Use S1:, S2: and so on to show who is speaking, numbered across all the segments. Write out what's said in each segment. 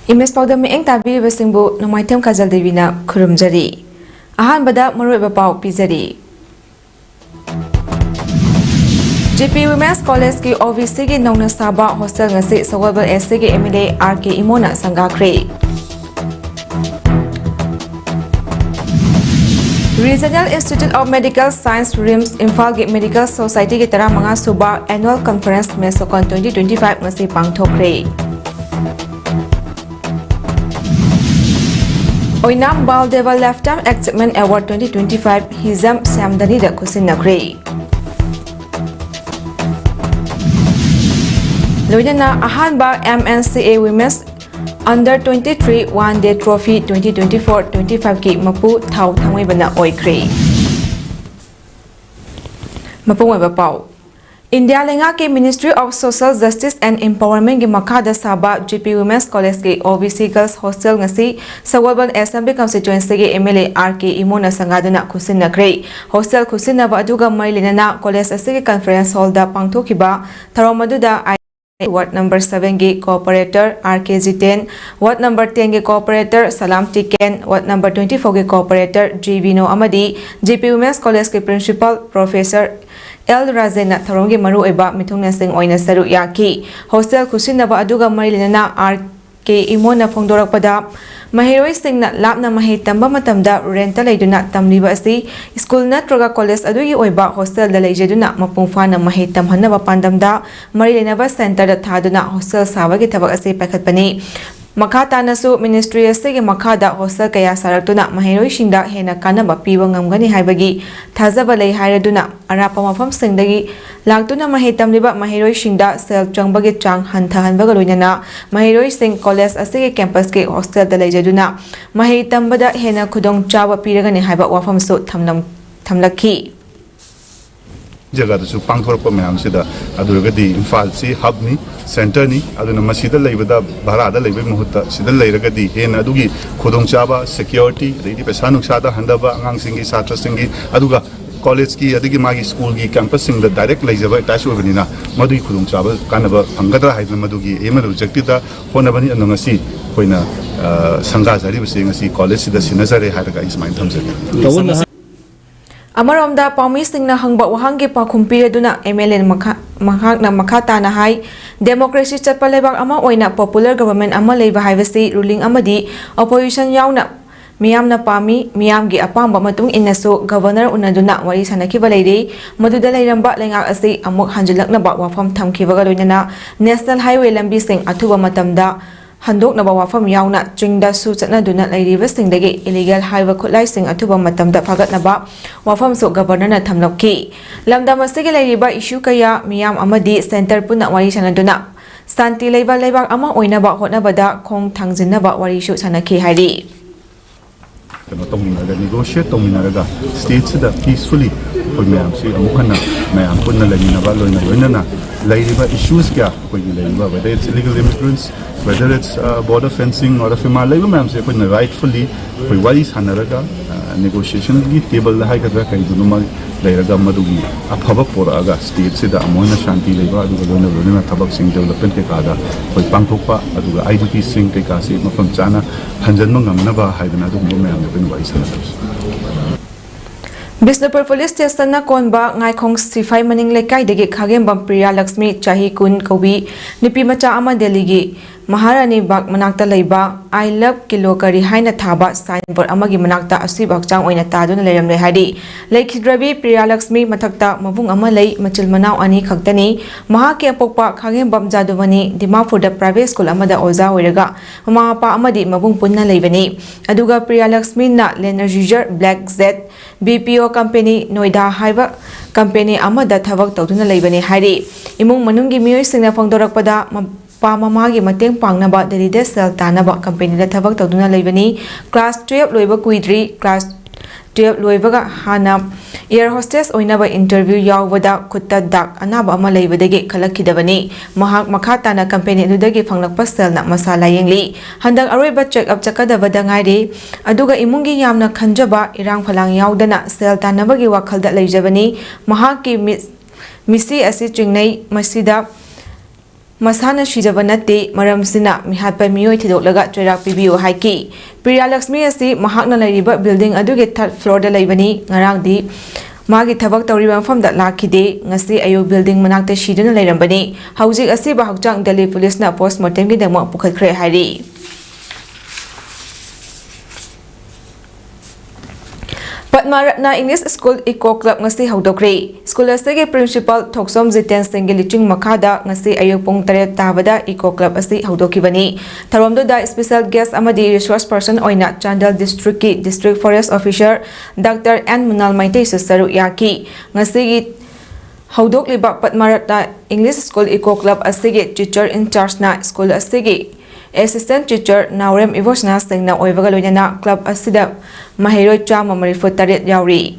S1: Image Powder me eng tabi besingbu nomaitem kajal devina khurumjari. Ahan bada maroi bapau pizari. GP Women's College ki OVC ki nongna saba hostel ngasi sawabal SC ki MLA RK Imona sanggakre. Regional Institute of Medical Science RIMS Imphal ki Medical Society ki tara manga suba Annual Conference Mesokon 2025 ngasi pangthokre. Nambol Lifetime Achievement Award 2025 Hizam Samdani da Kusinakre. Loidana Ahanba MNCA Women's Under 23 One Day Trophy 2024-25 ki Mapu Thau Thangway Bana Oikre. Mapu Webapau. India Lenga ke Ministry of Social Justice and Empowerment ki Makada Saba GP Women's College ki OVC Girls Hostel ngasi Sawabal Assembly Constituency ki MLA RK Imona sangaduna kusinakre. Hostel kusinaba aduga mailina college asigi conference hall da pangthokiba tharomaduda Ward number 7 ki cooperator RKG10, Ward number 10 ki cooperator Salam Tiken, Ward number 24 ki cooperator Jivino Amadi, GP Women's College ki principal Professor El Razena Tharongi Maru Eba Mitungna Singh Oina Saru Yaki. Hostel kusinaba aduga marilina RK Imona Fongdorak pada Mahiroi Singh na lapna mahi tamba matamda renta laiduna tamliba asi school natroga college adugi oiba hostel da laijaduna mapungfana mahi tamhanaba pandamda marilenaba center da thaduna hostel sabagi thabak asi pakhatpani. Makata nasu ministry asigi makada hostel kaya saraktuna mahiroi singda hena kanaba piba ngamgani haibagi thazaba lei hairaduna arapa mafam singdagi lagtuna mahi tamliba mahiroi singda sel changbagi chang hanthahanbaga loinana mahiroi sing college asigi campus ke hostel da laijaduna mahi tambada hena khudong chawa piragani haiba wafam su thamlakhi
S2: जगह तो पांथोरप ma'am से इम्फाल से hub नि centre नि भाड़ा मुहूर्त हेन खुदचाब security पैसा नुकसाद हंधब आगामी छात्र कॉलेज की मागी स्कूल की कैंपस डायरेक्ट लेजब अटैच होबनीना मदुगी खुदचाब कानब फंगद्रा है मदुगी एम ऑब्जेक्टिव होनबनी अखोना संगाजरी कॉलेज सिनजरे है थमजे
S1: Amaramda Paumi Singh na hangba wahangi pakhum pireduna MLA mahakna makata na hai democracy chatpalebak ama oina popular government ama leiba haibasi ruling amadi opposition yauna miyam na pami miyam gi apamba matung innasu governor unaduna wari sanakiba leiri maduda leiramba lengak asi amuk hanjulakna ba wafam thamkibaga loinana national highway lambi sing athuba matamda handok na bawafam yauna chingda su chatna duna lairiba singdagi illegal highway khutlai sing athuba matamda phagat na ba wafam so governor na thamlokki lamda masigi lairiba issue kaya miyam amadi center puna wari sanaduna santi leiba leibak ama oina ba hotna bada khong thangjinna ba wari shu sanaki hairi
S2: negotiate state peacefully issues whether it's illegal immigrants, whether it's border fencing or rightfully negotiation table afaba poraga state sida amona shanti leiba lona thabak sing development ke kada pangthokpa IDP sing ke ka se mafam chana hanjanma ngamna ba haidana mayam ben wai
S1: Bisnupur Police Station na konba ngaikong sifai maning lekai degi khagem bam Priya Lakshmi chahi kun kobi nipi macha ama deligi Maharani bak manakta leiba I love kilokari haina thaba signboard amagi manakta asibak chang oina taduna leram le hadi lekhidrabi Priya Lakshmi mathakta mabung ama lei machil manau ani khaktani mahake apokpa khagem bam jaduvani Dimapur da private school amada oza oiraga mama pa amadi mabung punna leibani aduga Priya Lakshmi na Lenergizer Black Z BPO company Noida haiba company amada thabak tawduna leibani hari imung manungi miyoi singna phangdorakpada Pamamagi mateng pangnaba Delhi Sel Tanaba company da thabak tawduna leibani class 12 loiba kuidri class 12 loibaga hana air hostess oinaba interview yawada khutta dak anaba ama leibadagi khalakidabani mahak makhata na company adudagi phanglakpa sel na masala yengli handak aroiba check up chakadaba dangairi aduga imungi yamna khanjaba irang phalang yawdana sel tanabagi wakhalda leijabani mahaki misi asi chingnai masida masana shijaba natte maramsina mihatpa miyoi thidolaga choirak pibiu haiki Priya Lakshmi asi mahakna lairiba building aduge third floor da laibani ngarangdi magi thabak tawriba mafamda lakhide ngasi ayo building manakta shiduna lairambani haujik asi ba hakchang Delhi police na postmortem gi dama pukhatkre hari Padmaratna English School Eco Club ngasi haudokre School asige principal Thoksom Jiten Singh liching makhada ngasi ayuk pung 3 tabada Eco Club asi haudokibani Tharomdo da special guest amadi resource person oina Chandal district ki district forest officer Dr. N Munal Maite saru yaki ngasi gi haudokliba Padmaratna English School Eco Club asige teacher in charge na school asige Assistant Teacher Naurem Ivosna Singna Oivaga Loyana Club Asida Mahiro Chama Marifutaret Yauri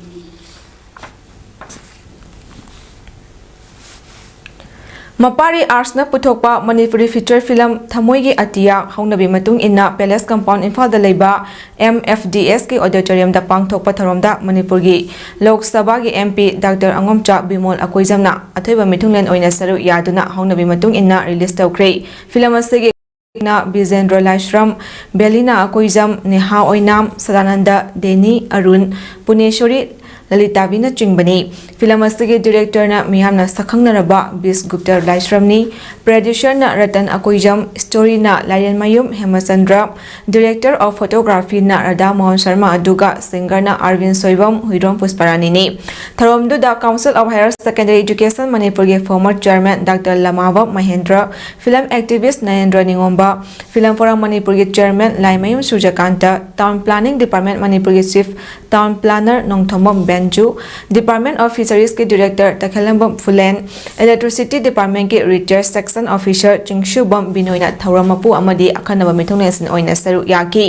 S1: Mapari Arsna Putokpa Manipuri feature film Thamoigi Atia Haunabi Matung Inna Palace Compound Infal da Leba MFDS ki auditorium da Pangthokpa Tharomda Manipurgi Lok Sabha gi MP Dr. Angomcha Bimol Akoizamna Athoiba Mithunglen Oina Saru Yaduna Haunabi Matung Inna release tawkre film asigi na Bizendra Laishram Belina Akoizam Neha Oinam Sadananda Deni Arun Puneshwari Lalita Vina Chingbani film asigi director na Miyamna Sakhangnaraba Bis Gupta Laishramni producer na Ratan Akoizam story na Layan Mayum Hemasandra director of photography na Radha Mohan Sharma aduga singer na Arvind Soibam Huirom Pusparani ni Tharomdu da Council of Higher Secondary Education Manipur ge former chairman Dr. Lamava Mahendra film activist Nayendra Ningomba film forum Manipur ge chairman Laimayum Sujakanta town planning department Manipur ge chief town planner Nongthomam Benju Department of Fisheries के director Takhellambam Phulen electricity department के retire section officer Chingshubam बिनोयना थौरमपु अमदी अखनब मिथुनेसन ओइना सरु याकी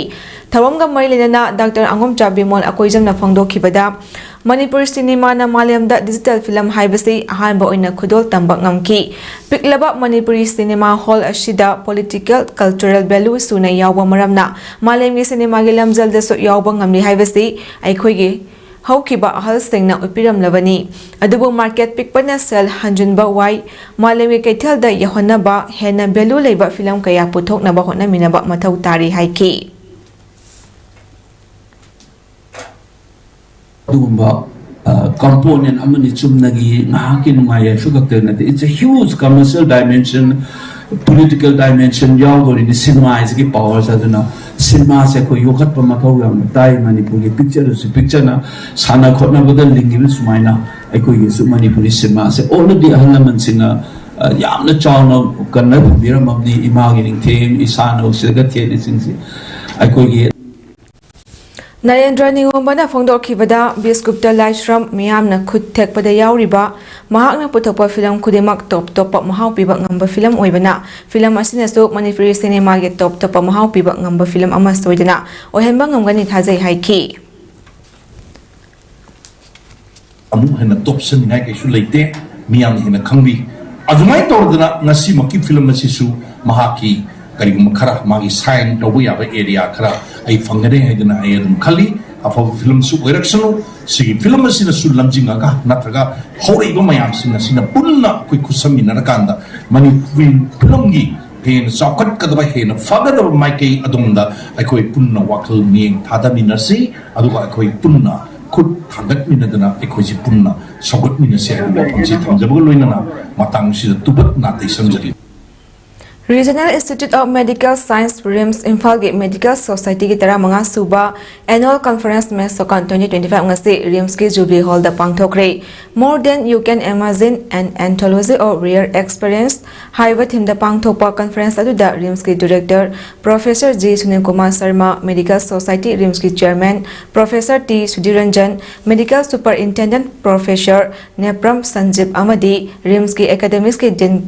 S1: थौरमगा मरिलेना डॉक्टर अंगोमचा बिमोल अकोइजमना फंगदोखिबदा मणिपुर सिनेमा ना मालेमदा डिजिटल फिल्म हाइबसी अहानबा ओइना खुदोल तंबा ngamki पिकलबा मणिपुरी सिनेमा हॉल अशिदा पॉलिटिकल कल्चरल वैल्यू सुना यावबा मरमना मालेमगी सिनेमा गे लमजल दसो यावबा ngamli हाइबसी आइखोइगे Haukiba ahal singna upiram labani adubu market pikpana sel hanjunba wai malemi kaithal da yahona ba hena belu leiba film kaya puthok na ba hona minaba mathau tari haiki
S3: adugumba component amani chumnagi ngahaki nungaya sugakte it's a huge commercial dimension political dimension yaudori ni cinema is ki powers aduna cinema se ko yokat pa mathau yam tai manipuri picture na sana khotna badal lingi sumaina ai ko yesu manipuri cinema se already ahalaman sina yamna chawna kanna bira mamni imagi ning them isana usega the singsi ai ko ye
S1: Narendra Ningombana Fongdokibada Biskupta Laishram Miyamna Khut Tekpada Yauriba Mahakna Putopa film Kudimak Top Topa Mahau Piba Ngamba film Oibana film Asinaso Manipuri Cinema get Top Topa Mahau Piba Ngamba film Amastoidana Ohembang Ngani Taze Haiki
S4: Amu hena topsen ngai ke su leite Miyam hena khangbi Azumai tordana ngasi maki film asisu mahaki karigum khara magi sign tobu ya area khara ai fangare hedna ai dum khali afa film su direction si film sina su lamjinga ka natraga hori go mayam sina punna koi kusamina kanda mani film gi hen sokat kadaba hen father of my ke adumda ai koi punna wakal ning thada minasi aduga koi punna khut thangat minadana ai koi si punna sokat minasi ai ba pamsi thamjabul loinana matang si tubat na taisanjari
S1: Regional Institute of Medical Science RIMS Imphal ge Medical Society ki tara manga suba annual conference में Sokan 2025 ngasi RIMS ki Jubilee Hall da pangthokre More than you can imagine an anthology of rare experience haiba thim da pangthokpa conference adu da RIMS ki director Professor G Sunil Kumar Sharma Medical Society RIMS ki chairman Professor T Sudhiranjan Medical Superintendent Professor Nepram Sanjeev Amadi RIMS ki academics ki Dean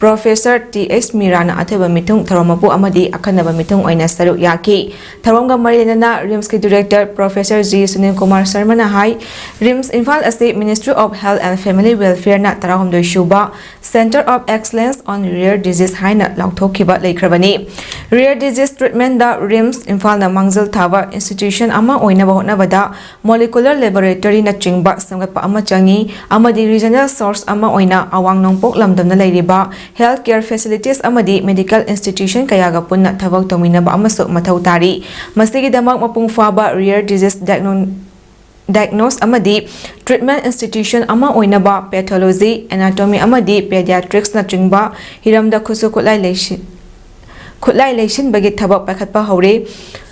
S1: Professor T.S. Mirana Atheba Mitung Tharomapu Amadi Akanaba Mitung Oina Saru Yaki Tharomga Marilena RIMS ki Director Professor G. Sunil Kumar Sarmana Hai RIMS Infal State Ministry of Health and Family Welfare na Tarahomdoi Shuba Center of Excellence on Rare Disease Haina Lauthokiba Laikrabani Rare Disease Treatment da RIMS Infal na Mangzal Thaba Institution ama oina bahona bada Molecular Laboratory na chingba samgatpa ama changi amadi regional source ama oina awang nongpok lamdamna lairiba health care facilities amadi medical institution kayaga punna thabak tominaba amasuk mathau tari masigi damak mapung faba rare disease diagnose amadi treatment institution ama oinaba pathology anatomy amadi pediatrics na chingba hiramda khusu khutlai leishin bagi thabak pakhatpa hore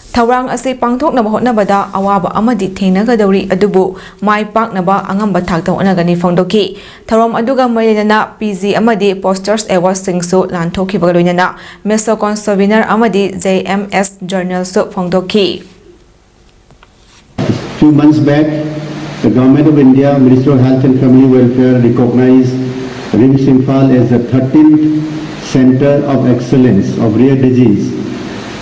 S1: Thaurang ase pangthoknaba hotnabada awaba amadi thengnagadawri adubu mai paknaba angamba thakta onagani phongdoki tharom aduga mailena PG amadi posters awards singsu lanthokiba loinana mesokon souvenir amadi JMS journal su phongdoki.
S5: Few months back, the Government of India, Ministry of Health and Family Welfare recognized RIMS Imphal as the 13th Center of Excellence of Rare Disease,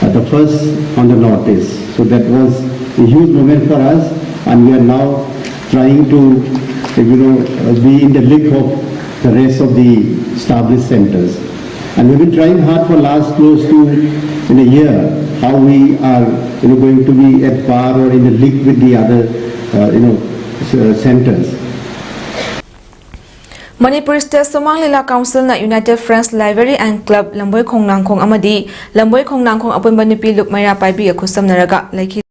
S5: the first on the Northeast. So that was a huge moment for us, and we are now trying to, be in the league of the rest of the established centers. And we've been trying hard for last close to in a year how we are going to be at par or in the league with the other centers.
S1: Manipur State Somang Lila Council na United Friends Library and Club Lamboy Khongnangkhong amadi Lamboy Khongnangkhong apunba nupi lukmaira paibi akhusam naraga laiki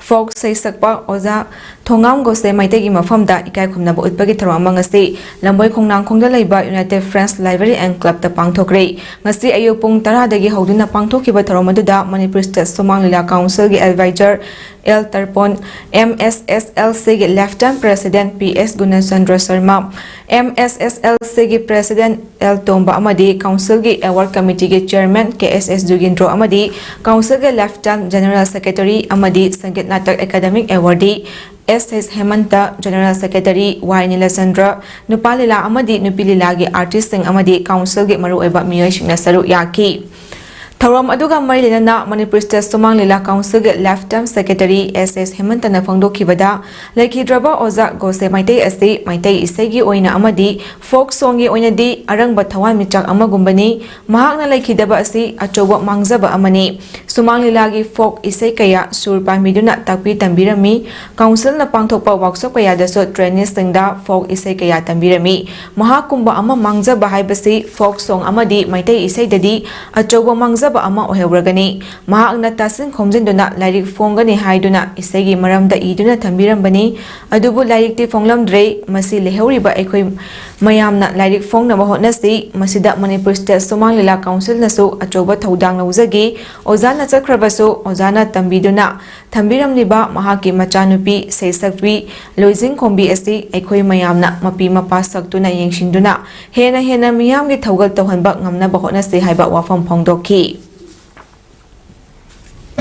S1: folk sei sakpa oza thongam gose maitegi mafamda ikai khumnaba utpagi tharam ngasi Lamboy Khongnangkhongda leiba United Friends Library and Club ta pangthokre ngasi ayu pung 10 dagi hoduna pangthokiba tharam aduda Manipur State Somang Lila Council gi advisor El Tarpon MSSLC gi Lieutenant President PS Gunachandra Sharma MSSLC gi President El Tomba amadi Council gi Award Committee gi Chairman KSS Jugindro amadi Council gi Lieutenant General Secretary amadi Sangeet Natak Academic Awardee SS Hemanta General Secretary Y Nilasandra Nupalila amadi Nupilila gi artist sing amadi Council gi maru oiba miyoi shingna saru yaki Tharom aduga marilena Manipur State Somang Lila Council ge Lieutenant Secretary SS Hemanta na phangdokhibada laikhidraba oza gose maitei ase maitei isegi oina amadi folk song gi oina di arangba thawan michak amagumbani mahakna laikhidaba ase achoba mangjaba amani Somang Lila gi folk isei kaya surpa miduna takpi tambirami council na pangthokpa workshop kaya daso trainees singda folk isei kaya tambirami mahakumba ama mangjaba haibasi folk song amadi maitei isei dadi achoba mangjaba ama ohebragani mahakna tasin khomjinduna lairik fonggani haiduna isegi maramda iduna thambirambani adubu lairikti fonglamdre masi lehoriba ekhoi mayamna lairik fongnaba hotnasi masida Manipur State Somang Lila Council nasu achoba thodang laujagi ozana chakrabasu ozana tambiduna thambiramliba mahaki machanupi seisakwi loizing khombi asi ekhoi mayamna mapi mapa saktuna yengshinduna hena miyamgi thogal tawhanba ngamna bahotnasi haiba wafam phongdokhi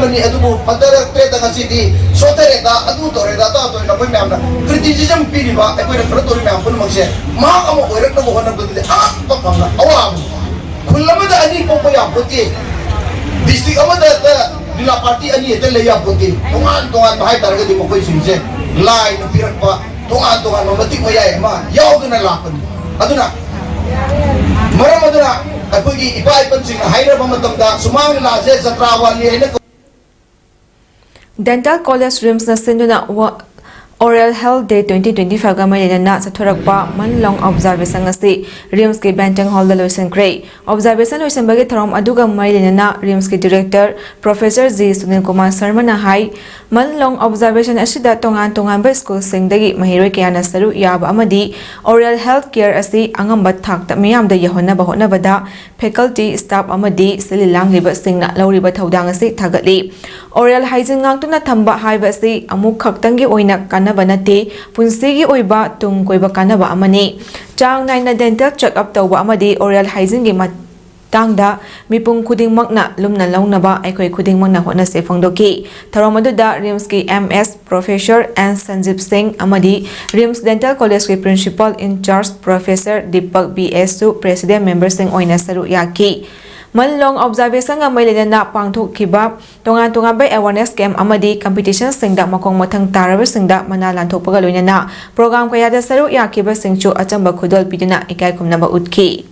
S6: adubu padara treda ngasidi sotereda adu toreda to na poi memna criticism piriba ekoi na tori mem pun magse ma amo oirak na bohana bende to kamna awam khullamada ani popo ya poti district amada dila party ani ete le ya poti tongan bahai targa di pokoi sinse line pirak pa tongan matik maya ma yauduna lapan aduna maramaduna akoi ipai pansing haira bamatamda sumang laje satrawali ene
S1: Dental College Rims na sinduna Oral Health Day 2025 ga mailena sathorakpa manlong observation asi Rims ke Bantang Hall da loisan kre observation loisan bagi tharom aduga mailena Rims ke director Professor G Sunil Kumar Sharma na hai manlong observation asida tongan ba school singdagi mahiroi kayana saru yaba amadi oral health care asi angamba thakta miyam da yahona bahona bada faculty staff amadi sililang liba singna lauriba thodang asi thagatli oral hygiene ngangtuna thamba haiba asi amuk khaktangi oina kanaba nate punsigi oiba tung koiba kanaba amani chang naina dental check up tawba amadi oral hygiene gi tangda mipung khuding makna lumna launaba aikoi khuding makna hona se phangdoki tharomaduda Rims ki MS Professor N Sanjeev Singh amadi Rims Dental College ki Principal in Charge Professor Deepak BSU President Member Singh oina saru yaki Manlong observation nga mailena pangthok kiba tongan bay awareness camp amadi competition singda makong mathang taraba singda mana lanthokpaga loinana program kaya da saru yakiba singchu achamba khudol pidina ikai khumnaba utki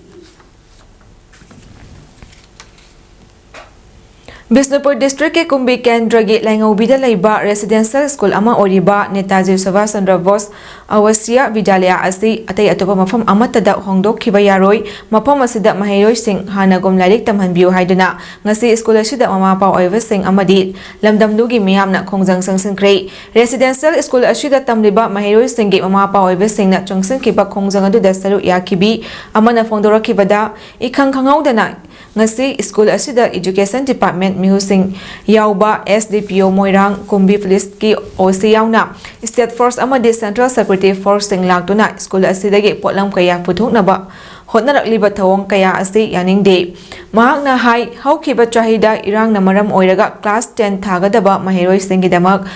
S1: Bisnupur District ke Kumbi Kendra gi Laingobida leiba residential school ama oriba Netaji Subhash Chandra Bose Awasya Vidyalaya asi atai atopa mafam amatada hongdokhiba yaroi mafam asida mahairoi sing hanagom lairik tamhanbiu haiduna ngasi school asida mama pa oiva sing amadi lamdamdugi miyamna khongjang sangsinkrei residential school asida tamliba mahairoi sing gi mama pa oiva singna chongsinkiba khongjang adu dasaru yakibi amana fongdorakibada ikhang khangaudana ngasi school asida education department mihusing yauba SDPO Moirang Kumbi Police ki OC yauna state force amadi central security force sing laktuna school asidagi potlam kaya puthoknaba hotnarakliba thawong kaya asi yaningde mahakna hai haukiba chahida irang na maram oiraga class 10 thagadaba mahiroi singi damak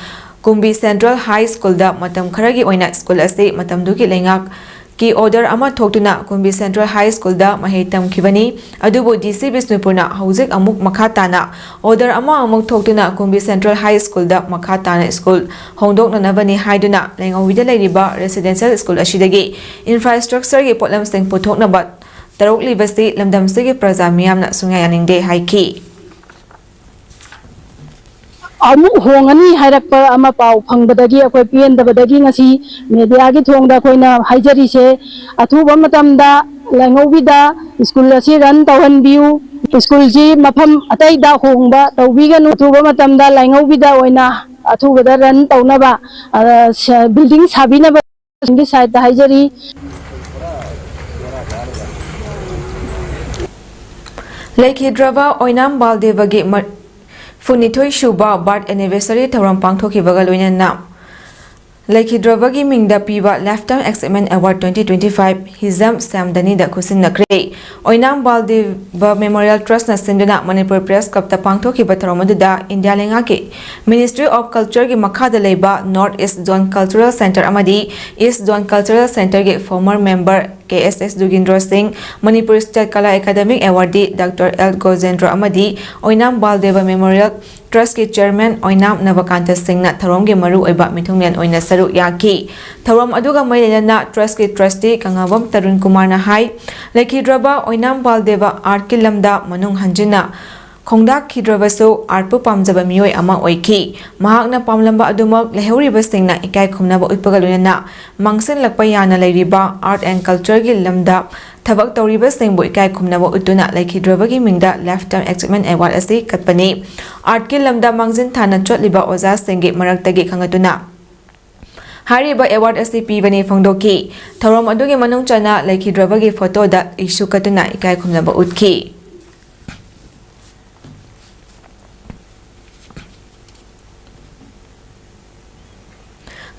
S1: Kumbi Central High School da matam kharagi oina school asi matam duki lengak ki order ama thoktuna Kumbi Central High School da mahitam khibani adubo DC Bisnupurna hauzik amuk makhatana order ama amuk thoktuna Kumbi Central High School da makhatana school hongdok nanavani haiduna lengawida leiriba residential school ashidagi infrastructure gi potlam sing puthokna ba tarok libasi lamdam sigi praja miyamna sungyayaningde haiki
S7: amuk hongani hairappa ama pau phangbadagi akoi pendabadagi ngasi media gi thongda koina haijari se athuba matamda langobida school asi ran tawan view school ji mafam atai da hongba tawbiganu athuba matamda langobida oina athubada ran tawnaba building sabinaba singi side da haijari
S1: Laikhidrava Oinam Baldevagi Funithoi Shuba Birth Anniversary Thauram Pangthokibaga loinana Laikhidravagi Mingda Piba Lifetime Achievement Award 2025 Hizam Samdani da Khusin Nakre Oinam Baldeva Memorial Trust na Sinduna Manipur Press Club ta Pangthokiba Thauramada India Lenga ke Ministry of Culture gi makhada leiba North East Zone Cultural Center amadi East Zone Cultural Center ge former member KSS Dugindra Singh Manipur State Kala Academic Awardee Dr. L. Gojendra Amadi Oinam Baldeva Memorial Trust ki Chairman Oinam Navakanta Singh na Tharom ge maru oiba mithunglen oina saru yaki Tharom aduga mailena Trust ki Trustee Kangabam Tarun Kumar na hai Laikhidraba Oinam Baldeva Art ki lamda manung hanjina Khongdak Khidrabasu Artpu Pamjaba Mioi ama oiki Mahakna Pamlamba adumak lehuriba singna ikai khumnaba utpagaluna Mangsin lakpa yana leiriba Art and Culture gi lamda Thabak tawriba singbu ikai khumnaba utuna Laikhidrabagi mingda Lifetime Achievement Award asi katpani Art ki lamda mangsin thana chotliba oza singi maraktagi khangatuna Hariba award asi pibani phongdoki Tharom adugi manung chana Laikhidrabagi photo da issue katuna ikai khumnaba utki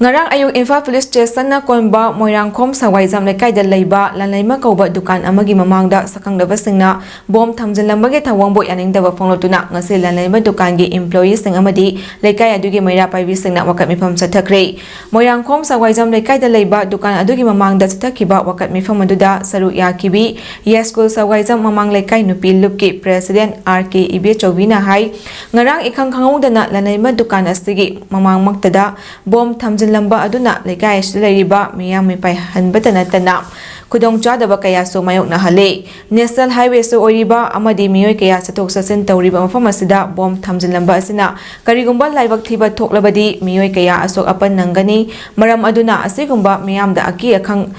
S1: Ngarang ayuk Imphal Police Station na konba Moirangkhom Sawaizam lekai da leiba lanlaima kauba dukan amagi mamangda sakangdaba singna bom thamjinlambagi thawangbo yaningdaba phonglotuna ngasi lanlaima dukan gi employee sing amadi lekai adugi maira paibi singna wakat mifam sathakre Moirangkhom Sawaizam lekai da leiba dukan adugi mamangda sathakiba wakat mifam aduda saru yakibi Yes School Sawaizam mamang lekai nupi lupki President RK Ibe Chovina hai ngarang ikhang khangudana lanlaima dukan asigi mamang maktada bom thamjin lamba aduna lekai leriba miyam mipai hanbatana tana kudong chadaba kaya so mayok na hale National Highway so oriba amadi miyoi kaya satok sasin tawriba mafam asida bom thamjin lamba asina karigumba laibak thiba thoklabadi miyoi kaya asok apan nangani maram aduna asigumba miyamda aki akhang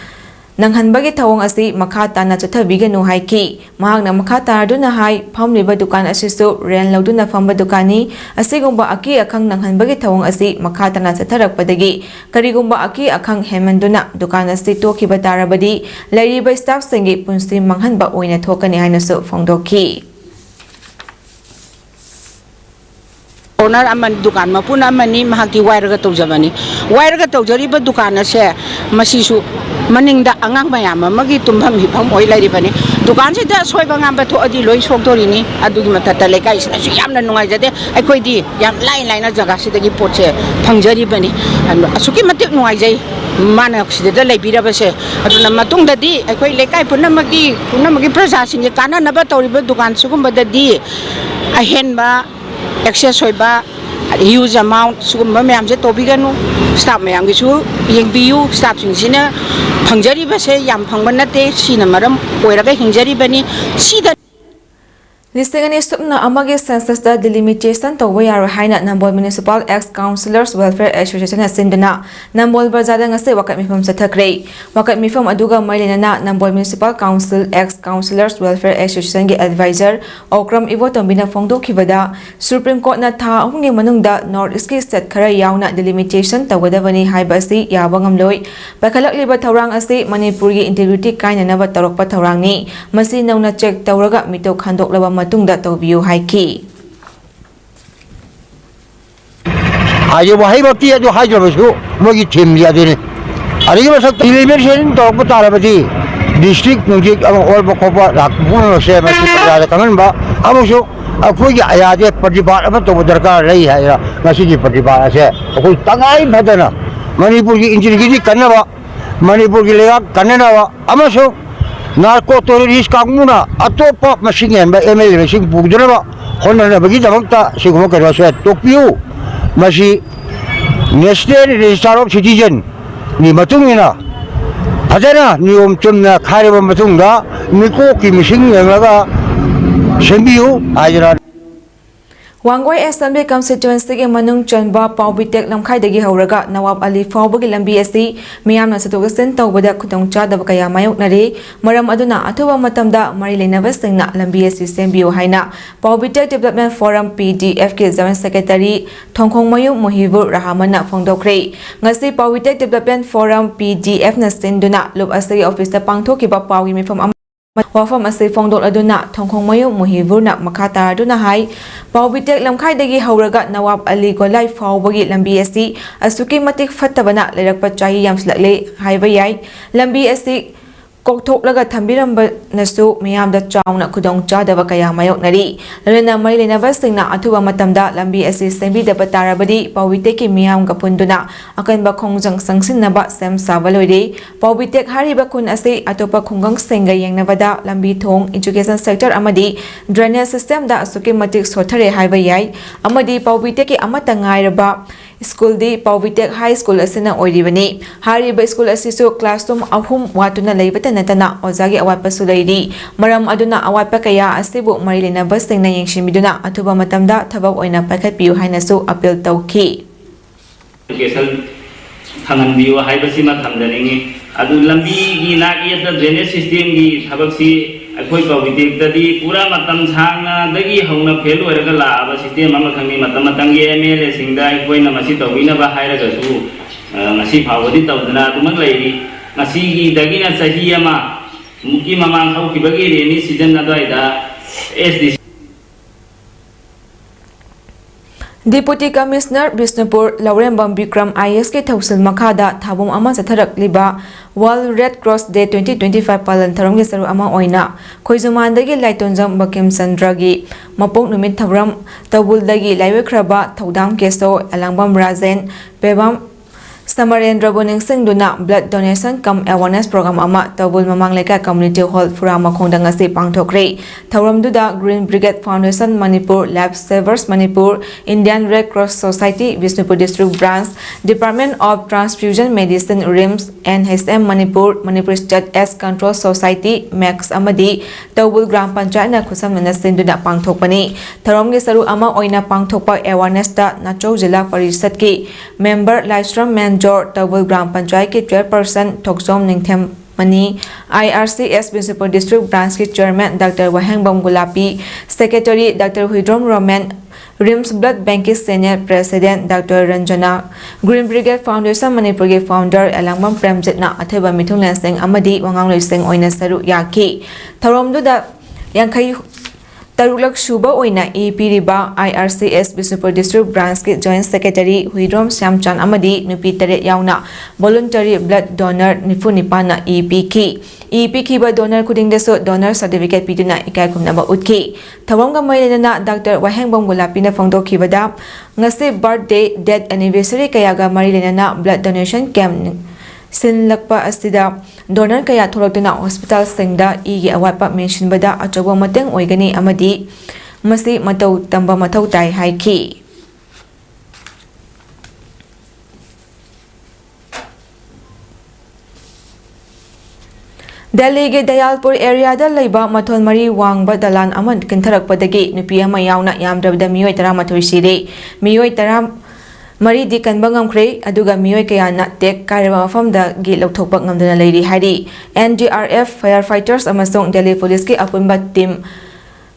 S1: Nanghanbagi thawong asi makha tana chathabiganu haiki mahakna makha taraduna hai phamliba dukan asisu ren lauduna phamba dukani asigumba aki akhang nanghanbagi thawong asi makha tana chatharakpadagi karigumba aki akhang hemanduna dukan asi tokhiba tarabadi lairiba staff singi punsi manghanba oina thokani hainasu phongdoki
S8: Owner aman dukan mapuna mani mahaki wairaga tawjabani wairaga tawjariba dukan ase masisu maningda angang mayam amagi tumham hipam oi lairibani dukan se da soiba ngamba tho adi loi sokdorini adugi matata lekai sina su yamna nungai jade aikoi di yam lain laina jaga sidagi potse phangjaribani asuki matik nungai jai mana sida leibirabase aduna matungda di aikoi lekai punamagi praja singe kana naba tawriba dukan sugumba dadi ahenba access hoiba huge amount sugumba mayam se tobiganu staff mayam gisu yengbiu staff singsina phangjari base yam phangba nate sina maram oiraga hingjari bani sida
S1: Listing sukna amagi census da delimitation to we are haina Nambol Municipal Ex Councillors Welfare Association asindana Nambol Bazada ngase wakat mifam sathakre wakat mifam aduga mailena Nambol Municipal Council Ex Councillors Welfare Association ge advisor Okram Ivo tombina fongdo khibada Supreme Court na tha ahungi manungda North East ki state khara yauna delimitation tawgadabani haibasi yabangam loi pakhalak liba thawrang ase Manipur gi integrity kaina naba tarokpa thawrang ni masi nauna check tawraga mito khandok laba matungda tawbiu haiki
S9: आजे वही बत्ती है जो high जब इसको मोगी theme लिया देने अरे ये बस टेलीविजन तो बता रहा बती डिस्ट्रिक्ट मुझे अब और बखोबा राखपुर से मैं सिर्फ कमन बा अब उसको अब कोई आयादे प्रतिभा अब तो दरकार नहीं है यार नसी की प्रतिभा से कोई तंगाई भदना मणिपुर की इंजीनियरिंग करने बा मणिपुर की लेगा करने ना बा अब उसको नार्को टेररिस्ट कांगमुना अतोप मशीन है एमएल मशीन पूजने बा होने बगी दमकता सिगमो करवा से टोक्यो मसी नेशनल रजिस्टर ऑफ सिटीजन नि मतुंगिना फजना नियम चुमना खारेब मतुंगा निको की मिसिंग लेगा सेंबियो Ajara
S1: Wangoi Assembly constituency ge manung chanba paubitek lamkhai dagi hauraga Nawab Ali Fawbagi lambi asi miyamna satogasen tawbada khutongcha dab kaya mayok nare maram aduna athuba matamda mari lenaba singna lambi asi sembio haina Paubitek Development Forum PDF ke Joint Secretary Thongkhong Mayu Mohibur Rahamana phongdokre ngasi Paubitek Development Forum PDF na sinduna lob asai office ta pangthokiba pawi mifam Wafam asay fongdol aduna Thongkhong Mayu Mohibur na makata aduna hai Paubitek lamkhai dagi hauraga Nawab Ali Golai Fawbagi lambi asi asuki matik fattabana lerakpa chahi yamslagle haiba yai lambi asi kokthok thambiram nasu miyamda chauna khudong chadaba kaya mayoknari lena mai lenaba singna athuba matamda lambi asi sembi daba tarabadi Paubitek ki miyam ga punduna akan ba khongjang sangsinnaba sem sabaloi Paubitek hariba kun ase atopa khongang senga yengnabada lambi thong education sector amadi drainage system da asuki matik sothare haiba yai amadi Paubitek ki amata ngairaba School di Paubitek High School asina oiribani hariba school asisu classroom ahum watuna leibata natana ozagi awatpa sulaidi maram aduna awatpa kaya asibu marilina basing na yengshimiduna athuba matamda thabak oina pakhatpiu hainasu appeal tawki
S10: education thanganbiu haibasi ma thamdaringi adu lambi gi nagi da drainage system gi thabaksi akoi Paubitek dadi pura matam sangna dagi hauna fail oiraga laaba system ama khangni matam matang gi MLA singda akoi na masi tawina ba hairaga su masi phawadi tawdana dumak lairi masi gi dagi na sahi ama muki mamang hau kibagi reni season na daida SD
S1: Deputy Commissioner Bisnupur Laurembam Bikram IS ke thausil makhada thabum ama satharak liba World Red Cross Day 2025 palan tharam ge saru ama oina khoizumandagi laitonjam Bakim Chandragi mapok numit thabram tabul-dagi laiwekraba thaudam keso alangbam Rajen Pebam Samarendra Boning Singduna Blood Donation Cum Awareness Program ama Tabul Mamang Leka Community Hall Furama Khongdang ase pangthokre Thauramduda Green Brigade Foundation Manipur Life Savers Manipur Indian Red Cross Society Bisnupur District Branch Department of Transfusion Medicine RIMS NHM Manipur State Pest Control Society Max amadi Tabul Gram Panchayat na khusamna sinduna pangthokpani Tharamge saru ama oina pangthokpa awareness da Nachau Jilla Parishad ki member Livestream Jor Tabul Gram Panchayat ki chairperson Thoksom Ningthem Mani IRCS Bisnupur District Branch ki chairman Dr. Wahengbam Gulapi Secretary Dr. Huidrom Roman RIMS Blood Bank ki senior president Dr. Ranjana Green Brigade Foundation Manipur ki founder Alangbam Premjit na atheba mithunglen sing amadi wangangloi sing oina saru yaki Tharomduda yankhai Tarulak Shuba Oina Piriba IRCS Bisnupur District Branch ki Joint Secretary Huidrom Shamchan Amadi Nupi Teret Yauna Voluntary Blood Donor Nifu Nipana EP ba donor kuding deso donor certificate piduna ikai kumnaba utki Thawamga mailena Dr. Wahengbam Gulapi na phongdoki bada ngase birthday death anniversary kayaga marilena blood donation camp Sinlakpa asida donor kaya tholaktuna hospital singda igi awatpa mention bada achoba mateng oigani amadi masi matau tamba matau tai haiki Delhi Dayalpur area da leiba mathon mari wangba dalan aman kintarakpadagi nupi ama yauna yamdrabda miyoi tara mathoi sire miyoi tara mari di kanba ngamkhre aduga miyoi kaya na tek karima mafamda gi lokthokpa ngamdana leiri hari NDRF firefighters amasong Delhi police ki apunba team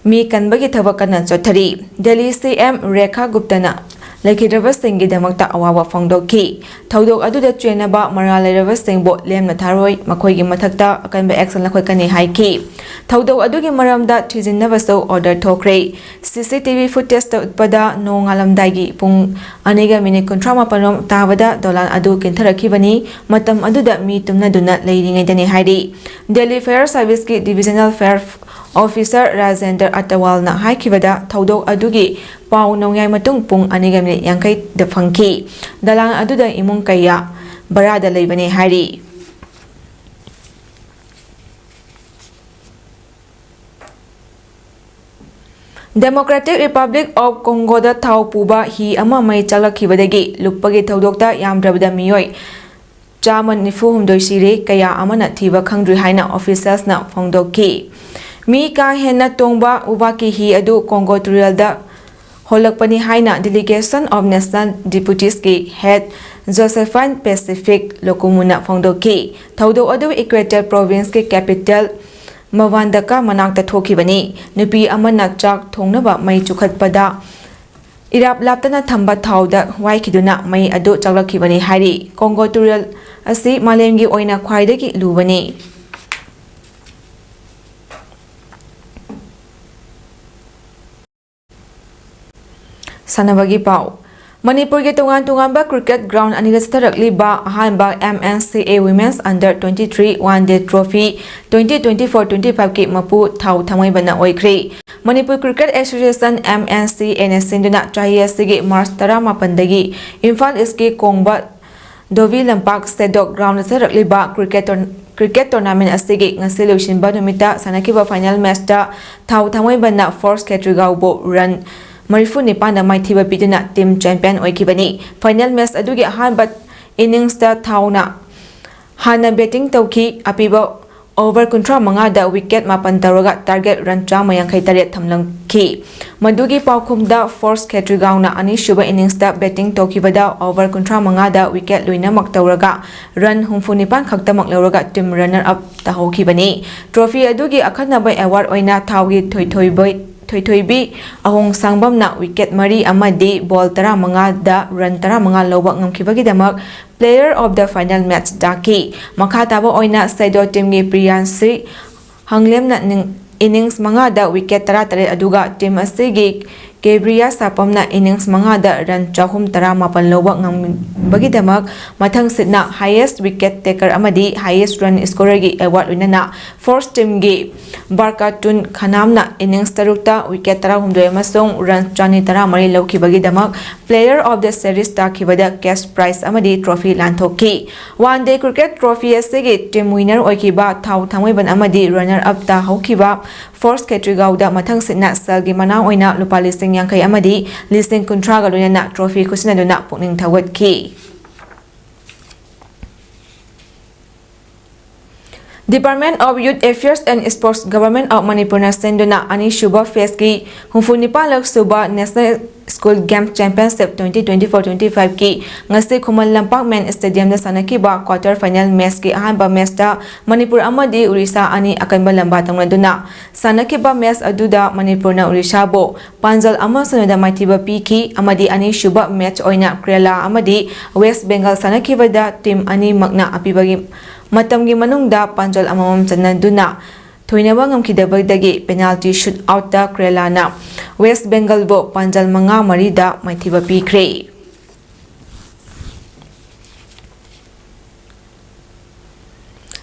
S1: mi kanbagi thabak kana chothari Delhi CM Rekha Guptana Lekhidraba Singh damakta awawa phangdokhi thodok aduda chenaba maralairaba Singbo lemna tharoi makhoigi mathakta akanba action lakhoi kani haiki thodok adugi maramda thijinnaba so order thokre CCTV footage utpada nongalamdaigi pung aniga minute 38 tabada dolan adu kintharakhibani matam aduda mi tumna duna leiringai dani hairi Delhi Fire Service ki Divisional Fire Officer Rajendra Atawal na haikibada thodok adugi pau nongyai matung pung aniga minute yankai da phangki dalang aduda imung kaya barada leibani hari Democratic Republic of Congo da thau puba hi ama mai chalakhibadagi lupagi thodokta yamdrabda miyoi chaman nifu humdoi sire kaya amana thiba khangdri haina officials na phongdokki mi ka hena tongba ubaki hi adu Congo Tural da holakpani haina delegation of national deputies ki head Josephine Pacific Lokumuna phongdokki thodok adu Equator province ki capital Mawandaka manakta thokibani nupi amana chak thongnaba mai chukhatpada irap laptana thamba thauda waikiduna mai adu chaklakhibani hari Congo Tural asi malemgi oina khwaidagi lubani Sanabagi pau Manipur ke tungan-tunganba cricket ground anida starakli ba ahanba MNCA Women's Under 23 One Day Trophy 2024-25 ki mapu thau thamai bana oikre Manipur Cricket Association MNCA ne sinduna chahiya sigi March 18 dagi Imphal East ki Kongba Dovi Lampak Sedok ground starakli ba cricket tournament asigi ngasi loishinba numita sanakiba final match ta thau thamai bana force Ketrigaubo run Marifu Nipanda Maithiba Piduna team champion oikibani final match adugi ahanba innings ta thauna hana batting tauki apiba over contra manga da wicket mapan taroga target run chama yankai taret thamlangki madugi paukhumda force Ketrigauna ani shuba innings ta batting tokibada over contra manga da wicket loina maktauraga run humfunipan khaktamak lauraga team runner up ta hokibani trophy adugi akhanaba award oina thaugi Thoithoibi ahong sangbam na wicket mari amadi ball 15 da run 15 loba ngamkhibagidamak player of the final match daki makhataba oina saido team gi Priyansi hanglem na innings manga da wicket 13 aduga team asigi Gabriel Sapamna innings manga da run 318 loba ngambagi mathang sitna highest wicket taker amadi highest run scorer gi award winana first team gi Barkatun Khanamna innings tarukta wicket 13 amasong run 130 lawkibagi player of the series takibada cash prize amadi trophy lanthoki one day cricket trophy asigi team winner oikiba thau thamaiban amadi runner up ta haukiba first Ketrigauda mathang sitna salgi mana oina lupali Yankai amadi listing kuntraga loina trophy kusinaduna pukning thawatki Department of Youth Affairs and Sports Government of Manipur na senduna ani shuba phase ki humfunipalak suba National School Games Championship 2024-25 ki ngasi Khuman Lampak Main Stadium na sanaki ba quarter final match ki ahanba match ta Manipur amadi Orissa ani akanba lamba tangladuna sanaki ba match aduda Manipur na Orissa bo Panjal amasunada maithiba piki amadi ani shuba match oina Kerala amadi West Bengal sanaki bada team ani magna apibagi matamgi manungda Panjal amamam chanaduna thoinaba ngamkidabagdagi penalty shoot out ta Kerala na West Bengal bo Panjal manga marida maithiba pikre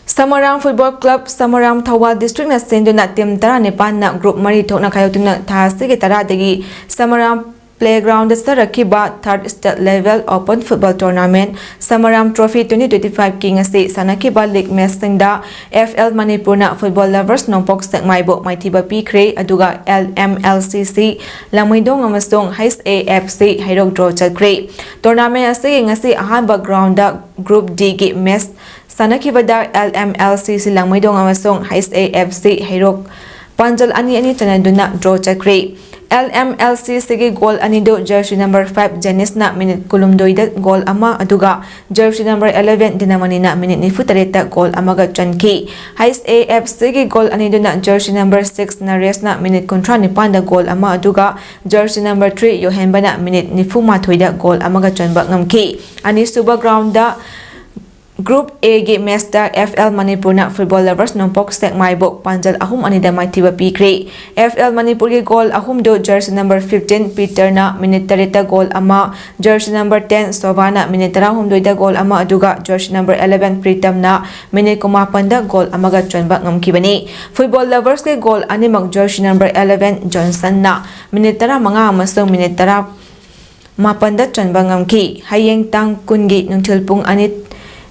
S1: Samaram Football Club Samaram Thawal District na senduna team 19 na group mari thokna khayotuna thasigi taradagi Samaram Playground Rakiba third state level open football tournament Samaram Trophy 2025 ki ngasi sanakiba league match singda FL Manipur na football lovers nompok sekmaibo maithiba pikre aduga LMLCC Lamaidong amasong AFC hairok draw chakre tournament ase ngasi ahanba ground da group D ki match Sanakibada LMLC Silangmaidong amasong HSAFC Hairok Panjal ani chanaduna draw chakri. LMLC sige goal anido jersey number 5 Janice na minute kulumdoida goal ama aduga jersey number 11 dinamani na minute ni futareta goal amaga chanki. HSAFC sige goal anido na jersey number 6 na res na minute kontra ni panda goal ama aduga jersey number 3 Yohemba na minute ni fuma thoida goal amaga chanba ngamki. Ani suba ground da Group A ge Master FL Manipur na football lovers nompok sek maibok panjal ahum anida maitiba pikri. FL Manipur ge goal ahum do jersey number 15 Peter na minute tarita goal ama jersey number 10 Sovana minute tarahum doida goal ama aduga jersey number 11 Pritam na minute kumapanda goal amaga chonba ngamkibani. Football lovers ge goal animak jersey number 11 Johnson na minute tara mga amasong minute tara mapanda chonba ngamki. Hayeng tang kungi nungtilpung anit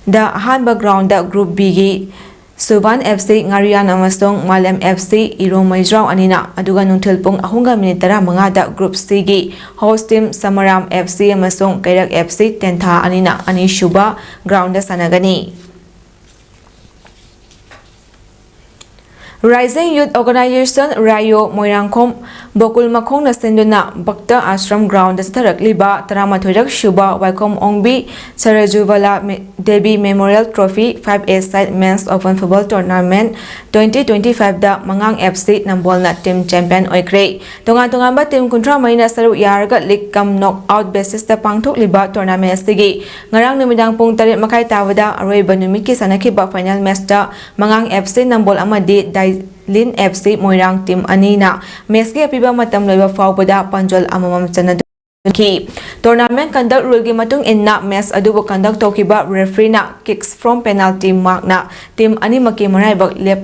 S1: da ahanba ground da Group B gi Suvan FC Ngarian amasong Malem FC Iro Maizraw anina aduga nungtilpong ahunga minitara mga da Group C gi host team Samaram FC amasong Kairak FC Tentha anina ani Shuba ground da sanagani. Rising Youth Organization Rayo Moirangkom Bokul Makong na senduna Bhakta Ashram Ground da Tarakliba Taramathoirak Shuba Waikom Ongbi Sarajuvala Devi Memorial Trophy 5A Side Men's Open Football Tournament 2025 da Mangang FC Nambol na team champion oikre. Tongan ba team kontra maina saru yarga league kam knockout basis da pangthokliba tournament asigi ngarang numidang pung 8 makai tawada aroiba numit ki sanakiba final match da Mangang FC Nambol amadi Lin FC Moirang team anina meski apiba matam loiba fawbada panjol amamam chanadu ki tournament conduct rule gi matung inna match adubo conduct tokiba referee na kicks from penalty mark na team ani maki maraibak lep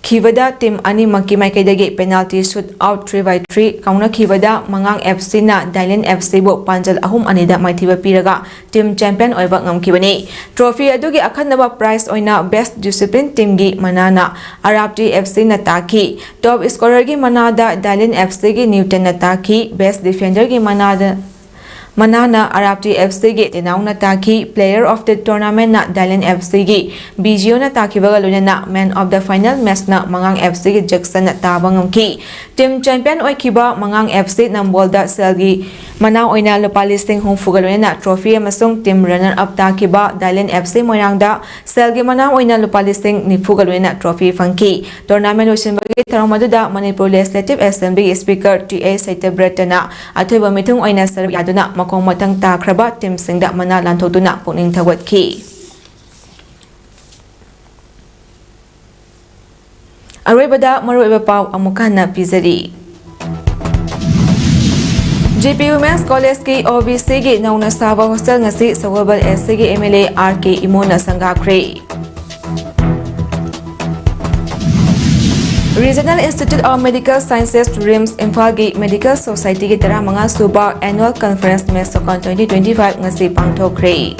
S1: Kivada team ani maki maikaidagi penalty shoot out 3-3 kauna kivada Mangang FC na Dailen FC bo panjal ahum anida maithiba piraga team champion oiba ngamkibani. Trophy adugi akhanaba prize oina best discipline team gi manana Arabti FC na taki, top scorer gi manada Dailen FC gi Newton na taki, best defender gi Manana Arabti FC gi Tinaw na taki, player of the tournament na Dailen FC gi BGO na taki bagaluna na man of the final match na Mangang FC gi Jackson na tabang ki. Team champion oikiba Mangang FC Nambol da selgi manaw oina lupalisting hong fugaluna na trophy amasong team runner up takiba Dailen FC Moirang da selgi manaw oina lupalisting ni fugaluna na trophy fangki. Tournament osinbagi taramadu da Manipur Legislative Assembly Speaker TA Saitebretana athoiba mithung oina sarb yaduna makong matang takraba team singda mana lanthoduna puning thawatki. Aroibada maroiba paw amukana pizari. JP Women's College ki OBC gi nauna saba hostel ngasi Sawabal SC gi MLA RK Imona Sangakre. Regional Institute of Medical Sciences RIMS Imphal gi Medical Society gi tara mga suba annual conference Mesokon 2025 ngasi pangthokre.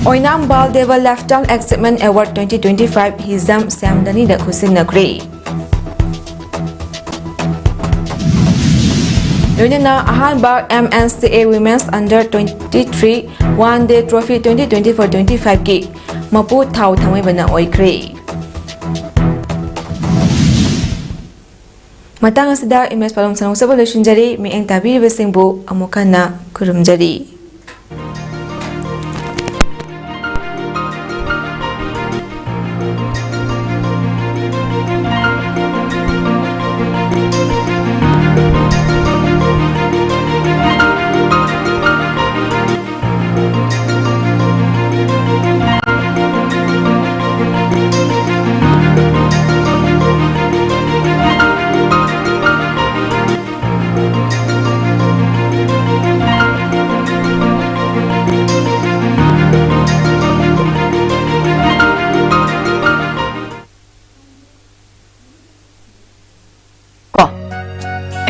S1: Oinam Baldeva Lifetime Achievement Award 2025 Hizam Samdani da Khusin Nakre. Lunina Ahanba MNCA Women's Under 23 One Day Trophy 2024-25 gi Mapu Thau Thamai Bana Oikre. Matang asida image palong sanong sa solution jari mi eng tabi besingbu amukana kurum jari.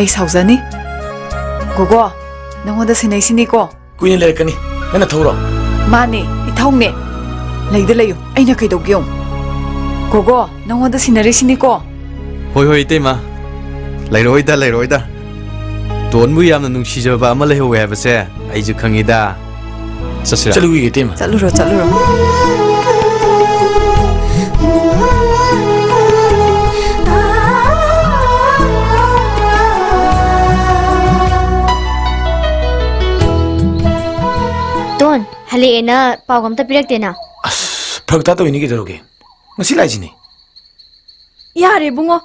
S11: Ay sauzani gogo nangoda sinai sini ko
S12: kuyin lekani nana thoro
S11: mane ithaugne leide leyo aina kai dogyong gogo nangoda sinari sini ko
S12: hoi tema leroida ton mu yamna nungsijaba ama leho habase ai ju khangida ꯆꯠꯁꯤꯔꯥ ꯆꯠꯂꯨꯒꯤꯒꯦ ꯏꯇꯩꯃ
S11: ꯆꯠꯂꯨꯔꯣ ꯆꯠꯂꯨꯔꯣ
S13: Don, haliena pau kamta pirakte na.
S12: ꯐꯔꯛ ꯇꯥ ꯇꯧꯏꯅꯤ ꯀꯩꯗꯧꯔꯒꯦ ꯉꯁꯤ ꯂꯥꯛꯏꯁꯤꯅꯦ
S14: ꯌꯥꯔꯦ ꯕꯨꯡꯉꯣ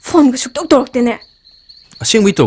S14: ꯐꯣꯟꯒ ꯁꯨꯛꯇꯧ ꯇꯧꯔꯛꯇꯦꯅꯦ
S12: ꯑꯁꯦꯡꯕꯩ ꯇꯧ